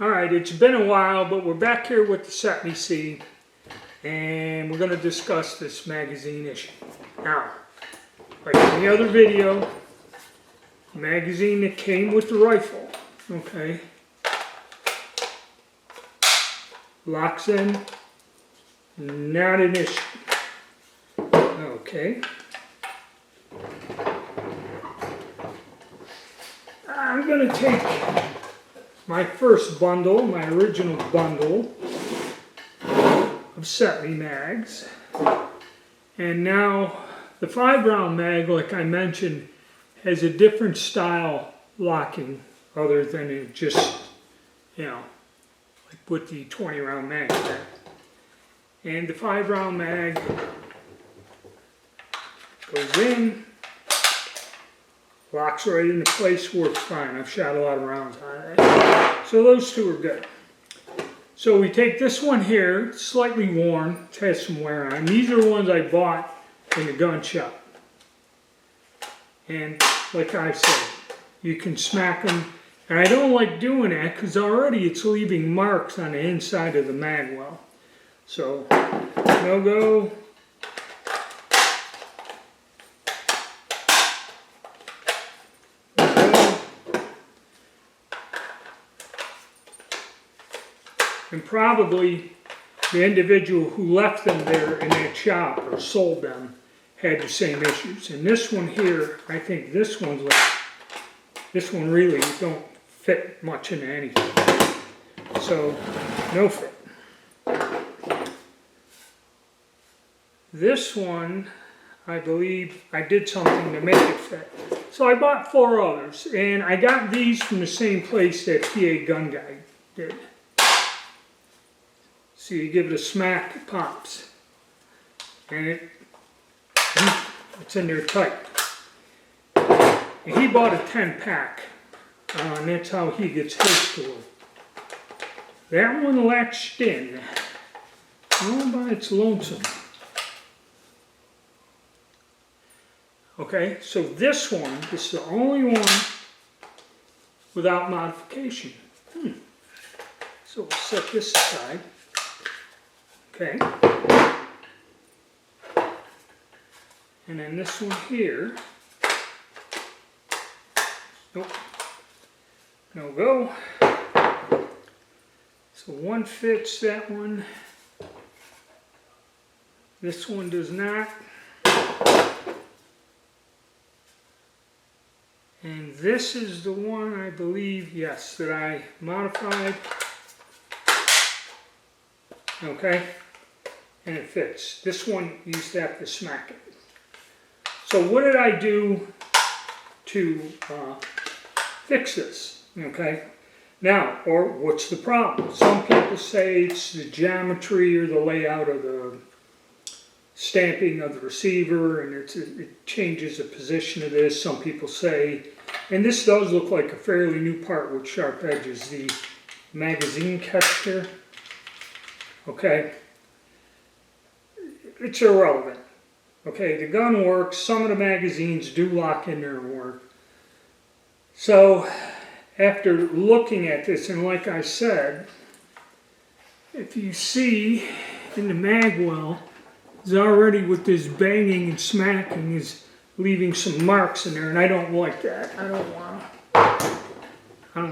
Alright, it's been a while, but we're back here with the CETME, and we're going to discuss this magazine issue. Now, like any other video, magazine that came with the rifle, okay, locks in, not an issue. Okay. I'm going to take my first bundle, my original bundle of CETME mags, and now the 5-round mag, like I mentioned, has a different style locking other than it just, you know, like with the 20-round mag. And the 5-round mag goes in, locks right into place, works fine. I've shot a lot of rounds on it. So those two are good. So we take this one here, it's slightly worn, it has some wear on. These are the ones I bought in the gun shop. And like I said, you can smack them. And I don't like doing that because already it's leaving marks on the inside of the mag well. So, no go. And probably the individual who left them there in that shop or sold them had the same issues. And this one here, I think this one's like, this one really don't fit much into anything. So, no fit. This one, I believe I did something to make it fit. So I bought 4 others, and I got these from the same place that PA Gun Guy did. So you give it a smack, it pops. And it's in there tight. And he bought a 10-pack. And that's how he gets his tool. That one latched in. All by its lonesome. Okay, so this is the only one without modification. So we'll set this aside. Okay. And then this one here. Nope. No go. So one fits, that one. This one does not. And this is the one, I believe, yes, that I modified. Okay? And it fits. This one, you used to have to smack it. So what did I do to fix this? Okay? Now, or what's the problem? Some people say it's the geometry or the layout of the stamping of the receiver, and it changes the position of this. Some people say, and this does look like a fairly new part with sharp edges, the magazine catch here. Okay, it's irrelevant. Okay, the gun works. Some of the magazines do lock in there and work. So after looking at this, and like I said, if you see in the mag well, is already with this banging and smacking is leaving some marks in there, and I don't like that. I don't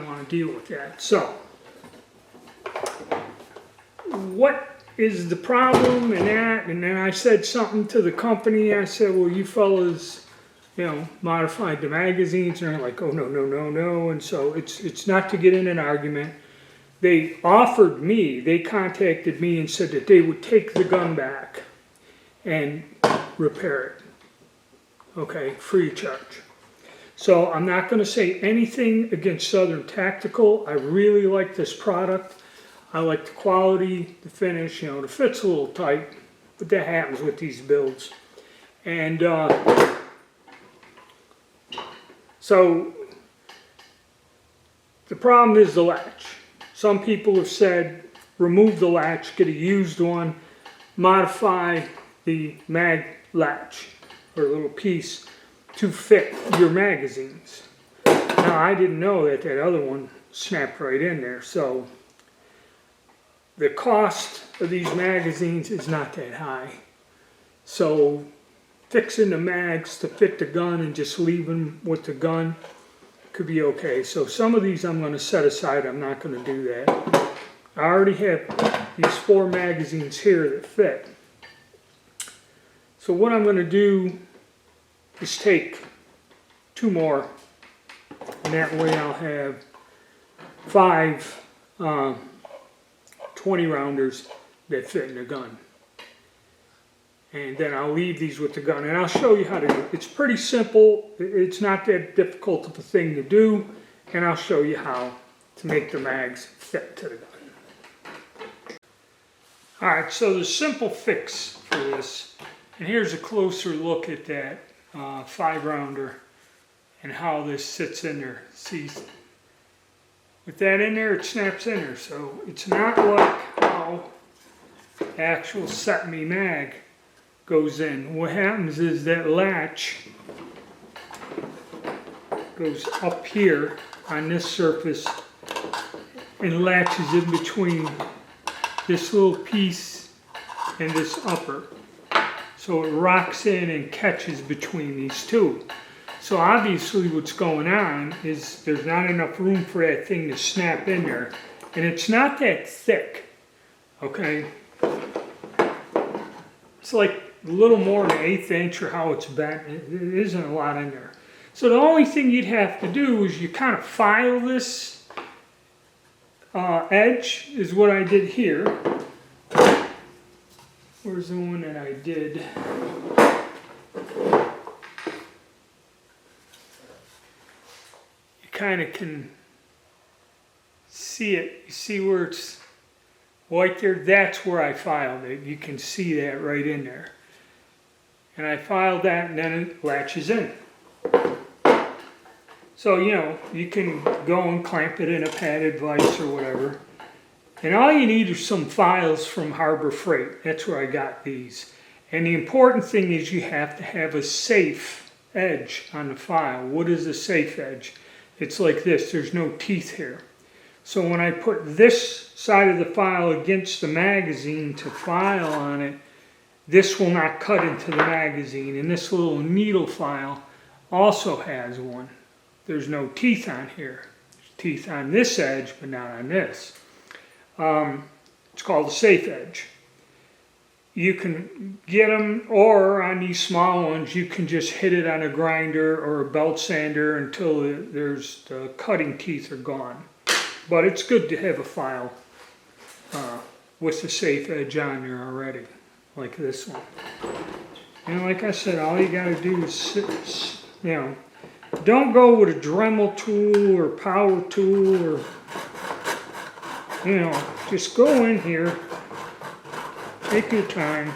want to deal with that. So, what is the problem in that? And then I said something to the company. I said, well, you fellas, you know, modified the magazines, and they're like, oh, no. And so it's not to get in an argument. They contacted me and said that they would take the gun back and repair it, okay, free of charge. So I'm not going to say anything against Southern Tactical. I really like this product. I like the quality, the finish, you know, the fit's a little tight, but that happens with these builds. And so the problem is the latch. Some people have said remove the latch, get a used one, modify the mag latch or a little piece to fit your magazines. Now I didn't know that other one snap right in there. So the cost of these magazines is not that high. So fixing the mags to fit the gun and just leaving with the gun could be okay. So some of these I'm going to set aside. I'm not going to do that. I already have these 4 magazines here that fit. So what I'm going to do is take 2 more, and that way I'll have 5 20 rounders that fit in the gun. And then I'll leave these with the gun, and I'll show you how to do it. It's pretty simple. It's not that difficult of a thing to do, and I'll show you how to make the mags fit to the gun. Alright, so the simple fix for this, and here's a closer look at that 5 rounder and how this sits in there. See, with that in there, it snaps in there. So it's not like how the actual CETME mag goes in. What happens is that latch goes up here on this surface and latches in between this little piece and this upper. So it rocks in and catches between these two. So obviously what's going on is there's not enough room for that thing to snap in there. And it's not that thick, okay? It's like a little more than an 1/8 inch or how it's bent. It isn't a lot in there. So the only thing you'd have to do is you kind of file this edge, is what I did here. Where's the one that I did? You kind of can see it. You see where it's white there? That's where I filed it. You can see that right in there. And I filed that, and then it latches in. So, you know, you can go and clamp it in a padded vise or whatever. And all you need are some files from Harbor Freight. That's where I got these. And the important thing is you have to have a safe edge on the file. What is a safe edge? It's like this. There's no teeth here. So when I put this side of the file against the magazine to file on it, this will not cut into the magazine. And this little needle file also has one. There's no teeth on here. There's teeth on this edge, but not on this. It's called a safe edge. You can get them, or on these small ones, you can just hit it on a grinder or a belt sander until the cutting teeth are gone. But it's good to have a file with the safe edge on there already, like this one. And like I said, all you got to do is, you know, don't go with a Dremel tool or power tool or, you know, just go in here, take your time.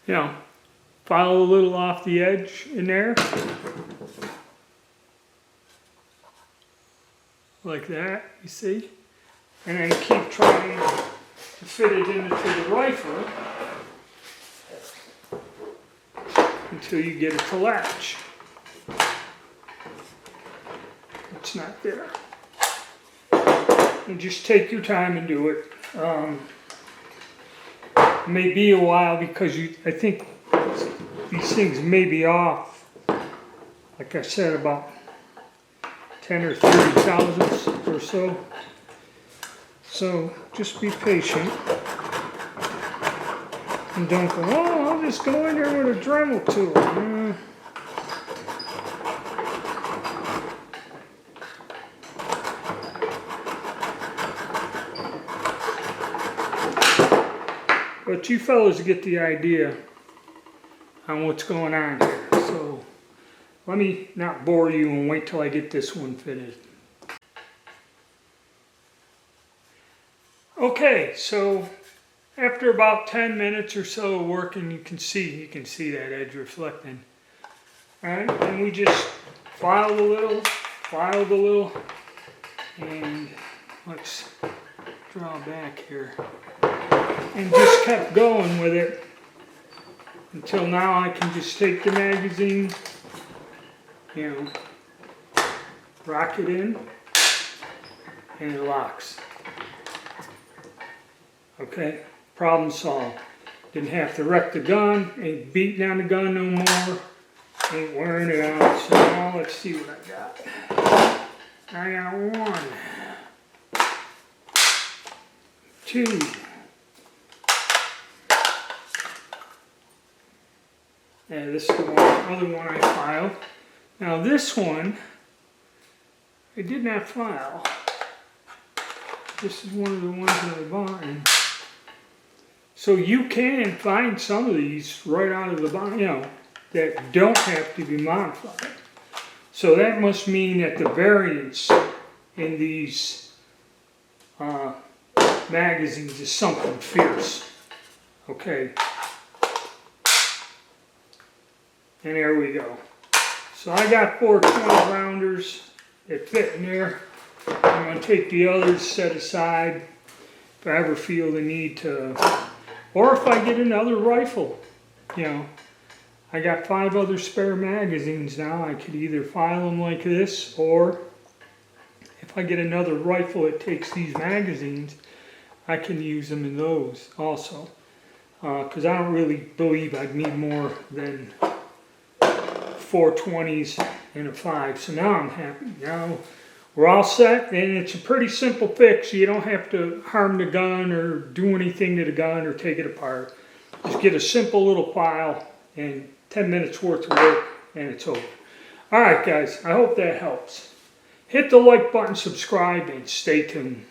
You know, file a little off the edge in there, like that, you see, and then keep trying to fit it into the rifle until you get it to latch. It's not there. And just take your time and do it. It may be a while because I think these things may be off, like I said, about 10 or 30 thousandths or so. So just be patient and don't go, oh, I'll just go in there with a Dremel tool. But you fellas get the idea on what's going on here. So let me not bore you and wait till I get this one fitted. Okay, so after about 10 minutes or so of working, you can see that edge reflecting. Alright, and we just file a little, filed a little, and let's draw back here, and just kept going with it until now I can just take the magazine, you know, rock it in, and it locks. Okay, problem solved. Didn't have to wreck the gun, ain't beating on the gun no more, ain't wearing it out. So now let's see what I got. I got 1, 2, and this is the other one I filed. Now this one, I did not file. This is one of the ones that I bought. And so you can find some of these right out of the box, you know, that don't have to be modified. So that must mean that the variance in these magazines is something fierce. Okay. And there we go. So I got 4 20 rounders that fit in there. I'm going to take the others set aside if I ever feel the need to, or if I get another rifle. You know, I got 5 other spare magazines now. I could either file them like this, or if I get another rifle that takes these magazines, I can use them in those also. Because I don't really believe I'd need more than 4 20s and a 5. So now I'm happy. Now we're all set, and it's a pretty simple fix. You don't have to harm the gun or do anything to the gun or take it apart. Just get a simple little file and 10 minutes worth of work, and it's over. Alright guys, I hope that helps. Hit the like button, subscribe, and stay tuned.